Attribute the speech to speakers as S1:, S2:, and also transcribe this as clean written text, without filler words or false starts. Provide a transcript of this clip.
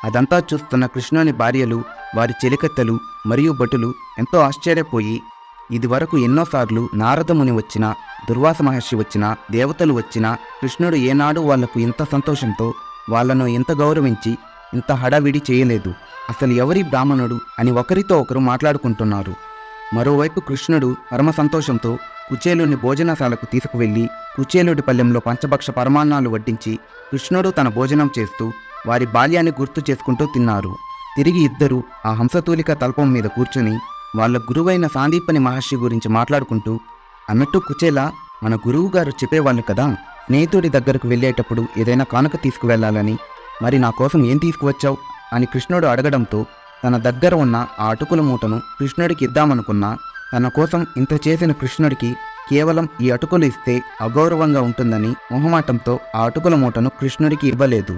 S1: అదంతా చూస్తున్న కృష్ణుని భార్యలు, వారి చెలికత్తెలు మరియు భటులు ఎంతో ఆశ్చర్యపోయి, ఇదివరకు ఎన్నోసార్లు నారదముని వచ్చినా, దుర్వాస మహర్షి వచ్చినా, దేవతలు వచ్చినా కృష్ణుడు ఏనాడు వాళ్లకు ఇంత సంతోషంతో, వాళ్లను ఇంత గౌరవించి, ఇంత హడావిడి చేయలేదు. అసలు ఎవరి బ్రాహ్మణుడు అని ఒకరితో ఒకరు మాట్లాడుకుంటున్నారు. మరోవైపు కృష్ణుడు పరమ సంతోషంతో కుచేలుని భోజనశాలకు తీసుకువెళ్లి కుచేలుడి పల్లెంలో పంచభక్ష పరమాన్నాలు వడ్డించి కృష్ణుడు తన భోజనం చేస్తూ వారి బాల్యాన్ని గుర్తు చేసుకుంటూ తిన్నారు. తిరిగి ఇద్దరు ఆ హంసతూలిక తల్పం మీద కూర్చుని వాళ్ళ గురువైన సాందీపని మహర్షి గురించి మాట్లాడుకుంటూ, అన్నట్టు కుచేల, మన గురువు గారు చెప్పేవాళ్ళు కదా, స్నేహితుడి దగ్గరకు వెళ్ళేటప్పుడు ఏదైనా కానుక తీసుకువెళ్లాలని, మరి నా కోసం ఏం తీసుకువచ్చావు అని కృష్ణుడు అడగడంతో తన దగ్గర ఉన్న ఆ అటుకుల మూటను కృష్ణుడికి ఇద్దామనుకున్నా, తన కోసం ఇంత చేసిన కృష్ణుడికి కేవలం ఈ అటుకులు ఇస్తే అగౌరవంగా ఉంటుందని మొహమాటంతో ఆ అటుకుల మూటను కృష్ణుడికి ఇవ్వలేదు.